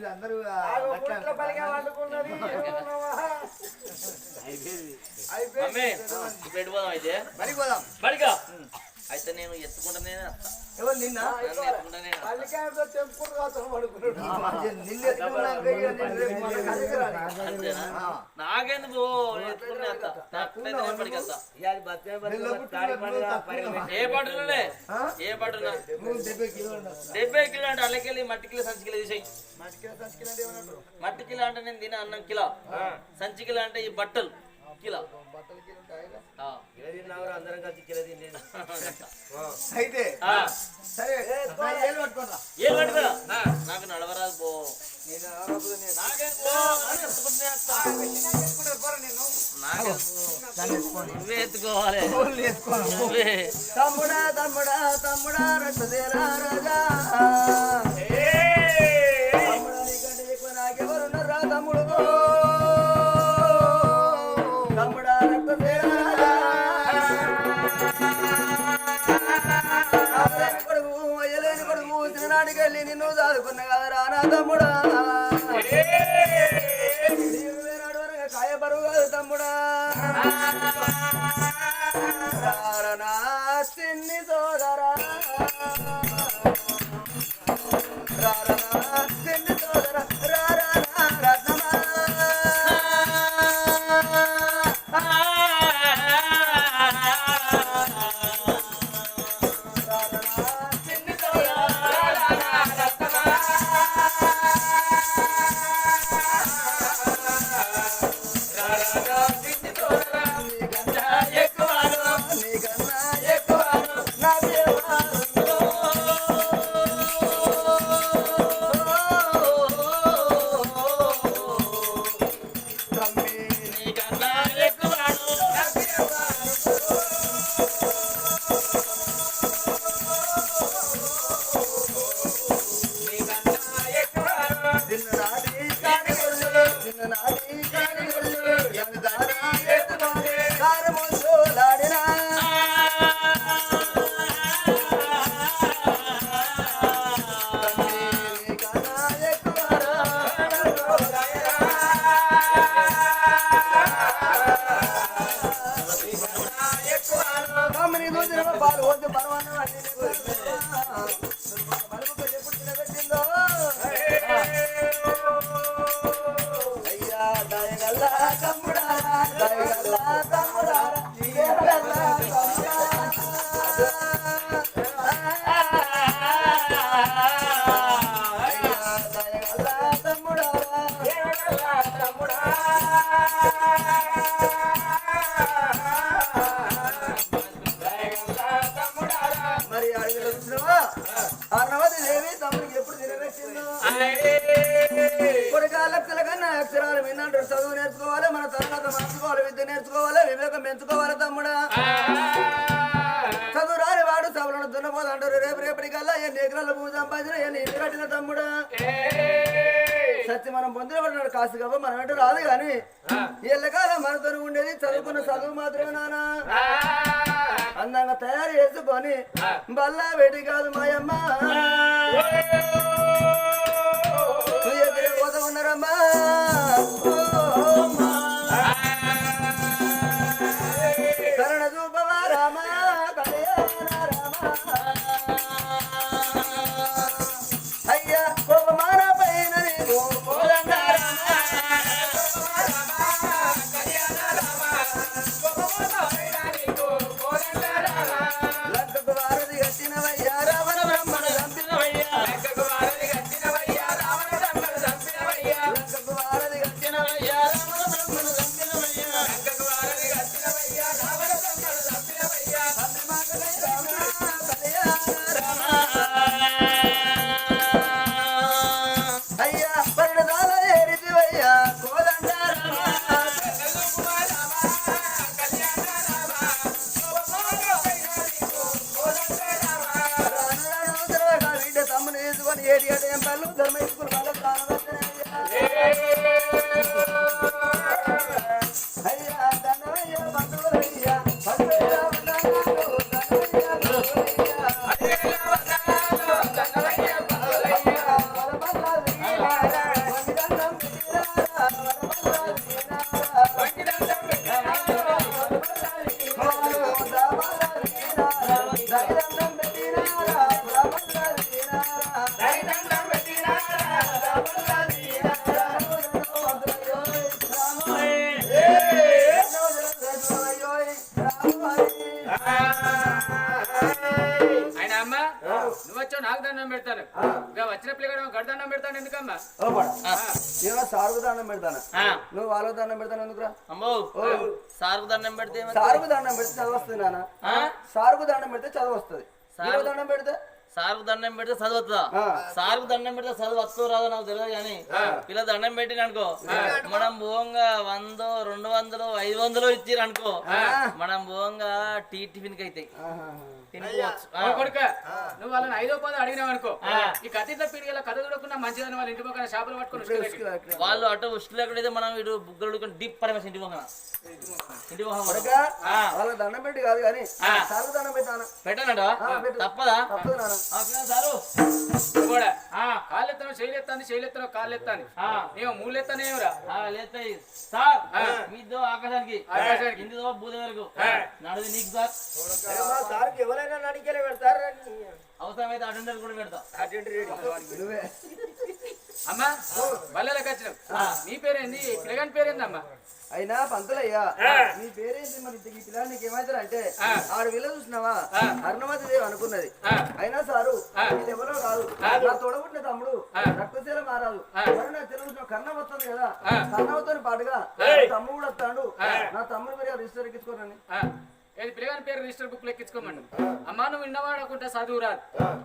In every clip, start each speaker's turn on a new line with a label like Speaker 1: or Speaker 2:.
Speaker 1: అందరూ
Speaker 2: అయితే నేను ఎత్తుకుంటానే
Speaker 1: ఎవరు నిన్న
Speaker 2: నాకెందుకు ఏ పట్టులే ఏ పట్టున 70 కిలో అంటే అల్లకెళ్ళి మట్టి కిలో సంచి కిలో తీసేయి మట్టి కిలో అంటే నేను తిన అన్నం కిలో సంచి కిలో అంటే ఈ బట్టలు కిలో
Speaker 3: అందరం కలిసి కిలో తినేది
Speaker 1: అయితే సరే
Speaker 2: నాకు నడవరాదు పో నువ్వే ఎత్తుకోవాలి
Speaker 1: తమ్ముడా తమ్ముడా తమ్ముడా రక్తదేరా రాజా నాకెవరున్నారా తమ్ముడు తమ్ముడా రక్తదేరా కొడుకు అయ్యలేని కొడుకు చిన్ననాటికి వెళ్ళి నిన్ను చదువుకున్న కదరా నా తమ్ముడా కాయ బరువు కాదు తమ్ముడా నా చిన్ని సోదరా చిన్ని సోదరా రత్నమా పాలు వద్దు పర్వాలేదు అయ్యా దయగల్లా తమ్ముడా దయగల్లా తమ్ముడా మరి అడిగిన అర్ణవతి దేవి తమ్ముడికి ఎప్పుడు తినవచ్చిందో కొడుక లక్షల కన్నా అక్షరాలు విన్నాడు చదువు నేర్చుకోవాలి మన తర్వాత మార్చుకోవాలి విద్య నేర్చుకోవాలి వివేకం పెంచుకోవాలి తమ్ముడా చదువు రాని వాడు సభలను దున్నపోదు అంటారు రేపటికల్లా ఎన్ని ఎకరాల భూమి సంపాదించిన ఎన్ని ఇల్లు కట్టిన తమ్ముడా సత్య మనం పొందిన పడ్డాడు కాసు కాబట్టి మనం అంటే రాదు కానీ ఎల్లకాలం మనతో ఉండేది చదువుకున్న చదువు మాత్రమే నానా అందంగా తయారు చేసుకొని బల్లా వేటి కాదు మాయమ్మ ఎదురు పోత ఉన్నారమ్మా కరుణ చూపవా రామా కళ్యాణ రామా అయ్యా కోపమాన పైన లంకకు వారధి కట్టినవయ్యా రావణ బ్రహ్మణ చంపినవయ్యా లంకకు వారధి కట్టినవయ్యా రావణ బ్రహ్మణ చంపినవయ్యా తండ్రి మాటలే రామా కళ్యాణ రామా అయ్యా పరిణదా
Speaker 3: నాకు దండం పెడతాను ఇంకా వచ్చిన పిల్లగాడు గడ్డండం పెడతాను ఎందుకమ్మా
Speaker 1: ఓ పడ నేను సారుకు దండం పెడతాను నువ్వు వాళ్ళకు దండం పెడతాను ఎందుకురా
Speaker 2: అమ్మో సార్కు దండం పెడితే
Speaker 1: సారుకు దండం పెడితే చదువు వస్తుంది నాన్న సారుకు దండం పెడితే చదువు వస్తుంది నీకు దండం పెడితే
Speaker 2: సార్కు దండం పెడితే చదువుతుందా సార్కు దండం పెడితే చదువు వస్తుందో రాదో నాకు తెలియదు కానీ పిల్ల దండం పెట్టిన అనుకో మనం భూంగా 100 200 500 ఇచ్చిర్రు అనుకో మనం భూంగా టిఫిన్ కి అయితే
Speaker 3: కొడుక నువ్వు వాళ్ళని 5వ 10 అడిగినావు అనుకో ఈ కత్తితో పీడిగల కథ చూడకుండా మంచిదని వాళ్ళ ఇంటి పక్కన షాపులు పట్టుకొని
Speaker 2: వాళ్ళు అటు ఉష్టి లేకుండా మనం ఇటు బుగ్గలు డీప్ పరమేసి ఇంటి పక్కన
Speaker 1: వాళ్ళ దండం పెట్టి కాదు కానీ సారుకు దండం పెట్టాను
Speaker 2: పెట్టానట తప్పదా సారు
Speaker 3: కూడా కాళ్ళెత్తాను చేయలేస్తాను కాళ్ళెత్తాను నేను మూలెత్తానేమిరా
Speaker 2: లేస్తాయి సార్ మీతో ఆకాశానికి ఇంటితో బూద వరకు నడుది నీకు సార్
Speaker 1: సార్కి ఎవరైనా నడికేలే పెడతారు
Speaker 2: అవసరమైతే అటెండర్ కూడా పెడతా
Speaker 1: నువ్వే
Speaker 3: అమ్మా బల్లెలకు వచ్చినావు నీ పేరేంది పిల్లగాని పేరేంది అమ్మా
Speaker 1: అయినా పంతులయ్యా నీ పేరేంటి మరి ఈ పిల్లలు నీకు ఏమైతారు అంటే ఆడు వీళ్ళ చూసినావా అరుణమతి దేవి అనుకున్నది అయినా సారు ఇది ఎవరో కాదు నా తోడబుట్టిన తమ్ముడు రక్తశీల మారాదు నా తెలుగు కర్ణం వస్తుంది కదా కర్ణంతో పాటుగా తమ్ముడు కూడా వస్తాడు నా తమ్ముడు మరి రిజిస్టర్ ఎక్కించుకోరని
Speaker 3: ఏది పిల్లగాని పేరు రిజిస్టర్ బుక్ లెక్కించుకోమండి అమ్మా నువ్వు విన్నవాడకుంటా చదువు రాదు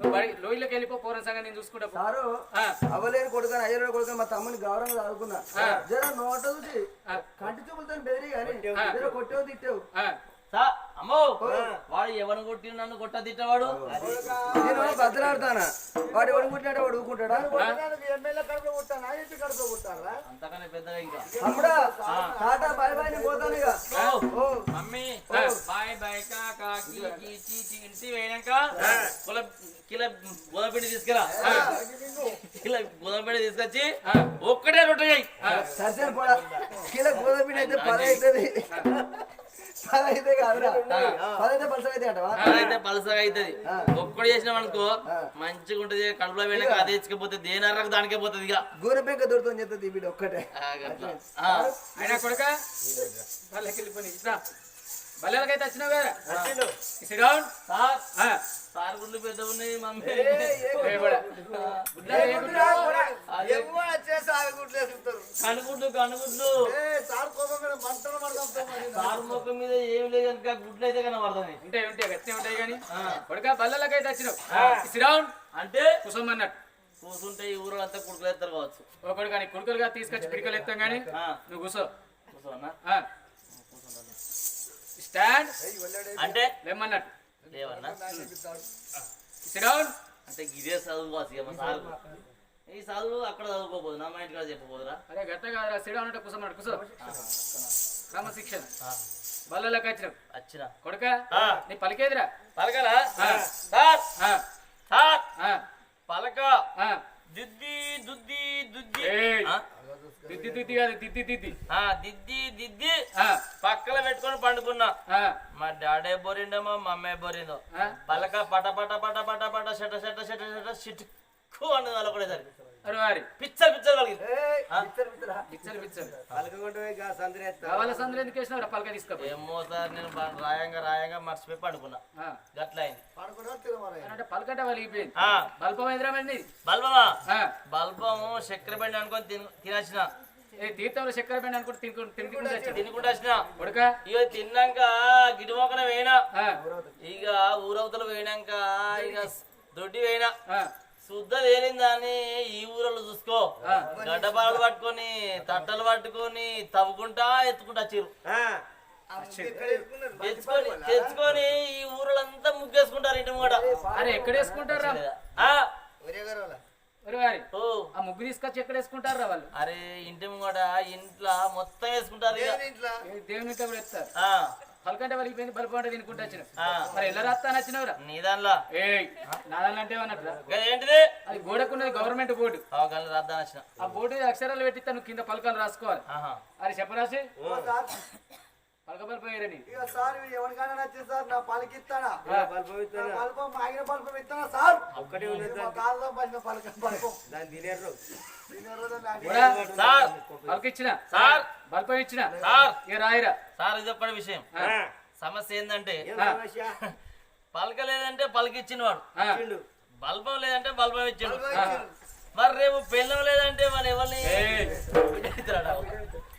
Speaker 3: నువ్వు లోయలోకి వెళ్ళిపో పోరం సంగతి నేను చూసుకుంటా
Speaker 1: సారు అవ్వలేని కొడుకుని అయ్యలేని కొడుకుని మా తమ్ముని గౌరవంగా చదువుకున్నా జర నోట చూసి కంటి చూపులతో బెదిరి కానీ జర కొట్టేవు తిట్టావు
Speaker 2: అమ్మో వాడు ఎవరిని కొట్టి నన్ను కొట్ట తిట్టవాడు
Speaker 1: నేను బద్దలాడుతానా వాడు ఎవడు కుట్టినాడు వాడు ఊరుకుంటాడా
Speaker 2: అంతకన్నా పెద్దగా ఇంకా
Speaker 1: తమ్ముడా టాటా బాయ్ బాయ్ ని పోతాను ఇక
Speaker 2: మమ్మీ బాయ్ బాయ్ కాకి ఇంటి వేయనాక కిలో గోధుమపిండి తీసుకురా కిలో గోధుమపిండి తీసుకొచ్చి ఒక్కటే రొట్టె చేయి
Speaker 1: సరే పోడా కిలో గోధుమ అయితే 10 అవుతుంది 10 అయితే కాదురా 10 అయితే పలసగా అయితే అంటవా
Speaker 2: అయితే పలసగా అవుతుంది ఒక్కడు చేసినాం అనుకో మంచిగా ఉంటది కడుపులో వెళ్ళక అదే ఇచ్చకపోతే దేనరకు దానికే పోతుంది ఇక
Speaker 1: గూర పెంక దొరుకుతుంది చెప్తుంది వీడు ఒక్కటే
Speaker 3: అయినా కొడుక వాళ్ళకి వెళ్ళిపోయి బల్లెలకైతే వచ్చినావు కదా సిడౌన్
Speaker 2: సార్ గుడ్లు పెద్ద ఉన్నాయి మమ్మీ కనుగుడ్లు కనుగుడ్లు సార్ ముఖం మీద ఏమి లేదు కనుక గుడ్లు అయితే కనబడతాయి
Speaker 3: ఉంటాయి ఉంటాయి గట్టినే ఉంటాయి కానీ కొడుక బల్లెలకైతే వచ్చినావు సిడౌన్
Speaker 2: అంటే
Speaker 3: కూసోమన్నట్టు
Speaker 2: కూర్చుంటే ఈ ఊరు అంతా కుడుకులు ఎత్తారు కావచ్చు
Speaker 3: ఒకడు కానీ కుడుకులుగా తీసుకొచ్చి పిడికలు ఎత్తాం కానీ నువ్వు కూసో
Speaker 2: కూర్చోన్నా
Speaker 3: స్టాండ్
Speaker 2: అంటే
Speaker 3: లేమన్నట్టు
Speaker 2: లేవన్నా
Speaker 3: సిడౌన్
Speaker 2: అంటే ఇదే చదువు కాదు సార్ ఈ చదువు అక్కడ చదువుకోపోదు నా మైండ్ కాడ చెప్పబోదురా
Speaker 3: అరే గట్ట కాదురా సిడౌన్ అంటే కూసమన్నాడు కూసో క్రమశిక్షణ బల్లలోకి వచ్చినావు
Speaker 2: వచ్చిన
Speaker 3: కొడుక నీ పలికేదిరా
Speaker 2: పలకలా సార్ సార్ పలక దిద్ది దుద్ది దుద్ది
Speaker 3: దిద్ది దిద్ది కాదు దిద్ది దిద్ది
Speaker 2: దిద్ది దిద్ది పక్కన పెట్టుకొని పండుకున్నా మా డాడీ బోరిండేమో మా అమ్మాయి బోరిందో పలక పట పట పట పట పట షట షట షట షట షిట్కు అన్నది వాళ్ళు ఒకటేసరికి
Speaker 3: అరే
Speaker 2: పిచ్చర్ పిచ్చర్ కలిగింది
Speaker 3: పిచ్చర్ పిచ్చర్ కావాల సంద్ర ఎందుకు వేసినావు పలక తీసుకో
Speaker 2: ఏమో సార్ నేను రాయంగా మర్చిపోయి పండుకున్నా గట్ల అయింది
Speaker 3: అంటే పలకట వలిగిపోయింది బల్బం ఎదురమండి
Speaker 2: బల్బమా బల్బం చక్కెర బండి అనుకొని తినచ్చిన
Speaker 3: తీర్థంలో చక్కెర బండి అనుకుంటే
Speaker 2: తినుకుంటూ వచ్చిన
Speaker 3: ఉడక
Speaker 2: ఇక తిన్నాక గిడిమోకన వేయినా ఇక ఊరవతలు వేయినాక ఇక దొడ్డి వేయినా శుద్ధ తేలిందని ఈ ఊరలో చూసుకో గడ్డపాలు పట్టుకొని తట్టలు పట్టుకొని తవ్వుకుంటా ఎత్తుకుంటా వచ్చారు తెచ్చుకొని ఈ ఊర్లంతా ముగ్గేసుకుంటారు ఇంటి మూట
Speaker 3: అరే ఎక్కడ వేసుకుంటారా ఆ ముగ్గు తీసుకొచ్చి ఎక్కడ వేసుకుంటారా వాళ్ళు
Speaker 2: అరే ఇంటి ముంగట ఇంట్లో మొత్తం వేసుకుంటారు
Speaker 3: దేవుని వేస్తారు పలకంటే వాళ్ళకి బల్బు అంటే తినుకుంటూ వచ్చిన మరి ఎలా రాస్తా వచ్చినవరా
Speaker 2: నీ దానిలో
Speaker 3: నా దానిలో అంటే ఏమన్నట్రా
Speaker 2: ఏంటిది
Speaker 3: అది గోడకున్నది గవర్నమెంట్ బోర్డు
Speaker 2: రాద్దాం వచ్చిన
Speaker 3: ఆ బోర్డు అక్షరాలు పెట్టిస్తా నువ్వు కింద పలకాలు రాసుకోవాలి అది చెప్పరాసి పలక బల్బని
Speaker 1: ఎవరికైనా నచ్చింది సార్ నా పలికిస్తానా బల్బం ఆగిన బల్బం ఇస్తానా సార్ ఒక్కటే కాళ్ళలో పడిన పలకం దాన్ని తినేరు
Speaker 3: సార్ పలక ఇచ్చిన సార్ బల్బం ఇచ్చిన సార్ ఇక రాయిరా
Speaker 2: సార్ ఇది ఒక్కటి విషయం సమస్య ఏంటంటే పలకలేదంటే పలకిచ్చిన వాడు బల్బం లేదంటే బల్బం ఇచ్చాడు మరి రేపు పెళ్ళం లేదంటే మన ఎవరిని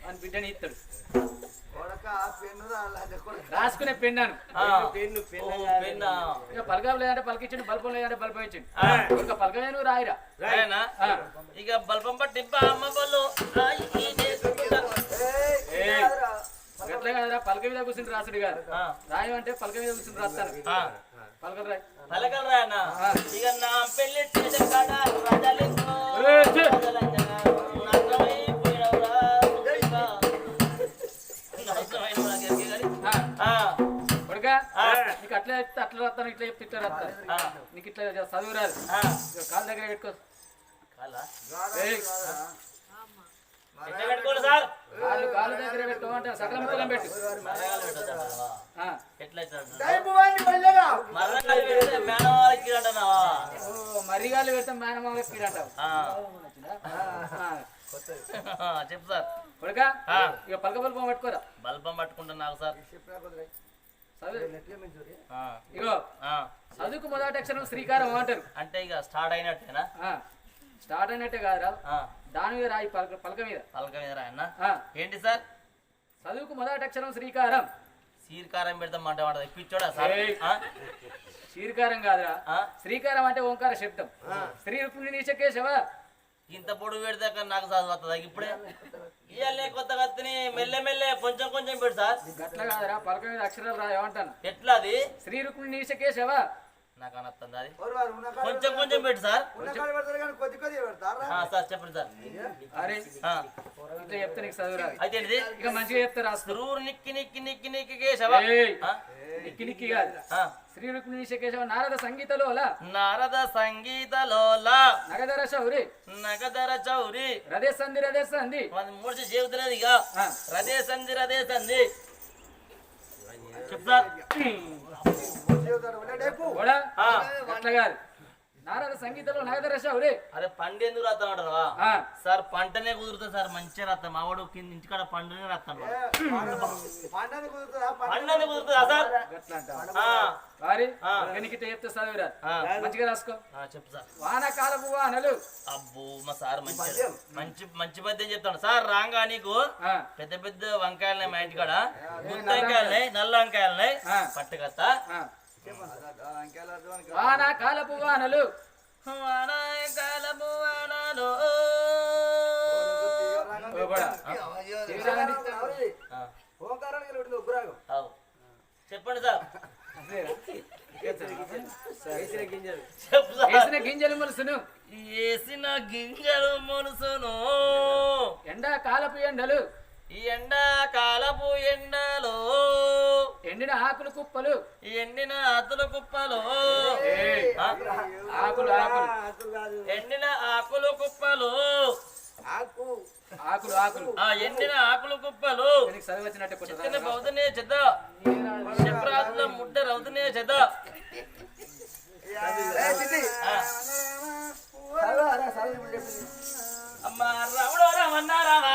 Speaker 3: అని బిడ్డని ఇస్తాడు
Speaker 1: కొడక పెన్ను రాలేదు కొడక
Speaker 3: రాసుకునే పెన్నాను
Speaker 2: పెన్నా
Speaker 3: ఇక పలకం లేదంటే పలకిచ్చిండు బల్బం లేదంటే బల్బం ఇచ్చిండు ఇంకా పలకమే నువ్వు రాయిరా
Speaker 2: రాయనా ఇక బల్బం పట్టి అమ్మ బళ్ళు
Speaker 3: ఎట్లా కాదురా పలక మీద కూర్చుని రాసుడు కాదు రాయం అంటే పలక మీద కూర్చుని రాస్తాను పలకలు రాయి
Speaker 2: పలకలు రాయనా ఇక నా పెళ్లి
Speaker 3: కొడుకా నీకు అట్లా చెప్తే అట్లా రాస్తాను ఇట్లా చెప్తే ఇట్లా రాస్తాను నీకు ఇట్లా చదువు రాదు కాళ్ళ దగ్గర పెట్టుకో
Speaker 2: పెట్టుకోండి సార్
Speaker 3: కాళ్ళ దగ్గర పెట్టుకోమంటే సకల మిత్రం పెట్టు
Speaker 2: ఎట్లా
Speaker 3: మరిగాలు పెడతాం మేనమామకి కీడంటావు
Speaker 2: చెప్పు సార్
Speaker 3: కొడుకా ఇక పలక బల్బం పట్టుకోరా
Speaker 2: బల్బం పట్టుకుంటున్నావు సార్
Speaker 3: ఇగో చదువుకు మొదటి అక్షరం శ్రీకారం అంటారు
Speaker 2: అంటే ఇక స్టార్ట్ అయినట్టేనా
Speaker 3: స్టార్ట్ అయినట్టే కాదురా దాని మీద రాయి పలక మీద
Speaker 2: పలక మీద రాయన్నా ఏంటి సార్
Speaker 3: చదువుకు మొదటి అక్షరం శ్రీకారం
Speaker 2: సీర్కారం పెడతాం అంటే వాడు పిచ్చోడా సార్
Speaker 3: శ్రీకారం కాదురా శ్రీకారం అంటే ఓంకార శబ్దం స్త్రీ రుక్మిణి నీచకేశవ
Speaker 2: ఇంత పొడుగు పెడితే నాకు చదువు వస్తుందా ఇప్పుడే ఇవాళ కొత్త కత్తిని మెల్లె కొంచెం కొంచెం పెడు సార్
Speaker 3: గట్ల కాదురా పలక మీద అక్షరాలు రా ఏమంటాను
Speaker 2: ఎట్లా అది
Speaker 3: స్త్రీ రుక్మిణి నీచకేశవ
Speaker 2: నాకు అనొస్తుంది అది కొంచెం కొంచెం పెట్టు సార్ సార్ చెప్పండి సార్
Speaker 3: అరే ఇట్లా చెప్తే నీకు చదువురా
Speaker 2: అయితే ఏంటిది
Speaker 3: ఇక మంచిగా చెప్తే రాస్తారు
Speaker 2: నిక్కి నిక్కి నిక్కి నిక్కి కేశవ
Speaker 3: నిక్కి నిక్కి కాదు శ్రీ రుక్మిణి కేశవ నారద సంగీతలోల
Speaker 2: నారద సంగీతలోల
Speaker 3: నగదర చౌరి
Speaker 2: నగదర చౌరి
Speaker 3: రదే సంధి
Speaker 2: మూడు చెబుతున్నది ఇక రదే సంధి చెప్తా
Speaker 3: అట్లా కాదు నారద సంగీతంలో నగదర చౌరి
Speaker 2: అరే పండు ఎందుకు రాస్తానంటారా సార్ పంటనే కుదురుతుంది సార్ మంచిగా రాస్తాం మా వాడు కింద ఇంటికాడ పండునే రాస్తాను పండనే కుదురుతుందా సార్
Speaker 3: వారి నీకు చెప్తే చదివిరా మంచిగా రాసుకో
Speaker 2: చెప్పు సార్
Speaker 3: వానకాలపు వానలు
Speaker 2: అబ్బో మా సార్ మంచి పద్యం చెప్తాను సార్ రాంగా నీకు పెద్ద పెద్ద వంకాయలున్నాయి మా ఇంటికాడ గుత్త వంకాయలున్నాయి నల్ల వంకాయలున్నాయి పట్టుకత్త
Speaker 3: వానకాలపు వానలు
Speaker 2: వానకాలపు వానలు చెప్పండి సార్
Speaker 3: వేసిన గింజలు మొలుసును
Speaker 2: వేసిన గింజలు మొలుసును
Speaker 3: ఎండాకాలపు ఎండలు
Speaker 2: ఈ ఎండాకాలపు ఎండలో
Speaker 3: ఎండిన ఆకులు కుప్పలు
Speaker 2: ఎండిన ఆకులు కుప్పలు
Speaker 3: ఆకులు
Speaker 2: ఎండిన ఆకులు కుప్పలు
Speaker 3: ఆకులు
Speaker 2: ఎండిన ఆకులు కుప్పలు
Speaker 3: చదివి వచ్చినట్టు
Speaker 2: చిన్న బౌద్ధనే చెద్ద శబ్రాత్ల ముడ్డ రౌతనే చెద్ద అమ్మ రాముడు రామన్న రామ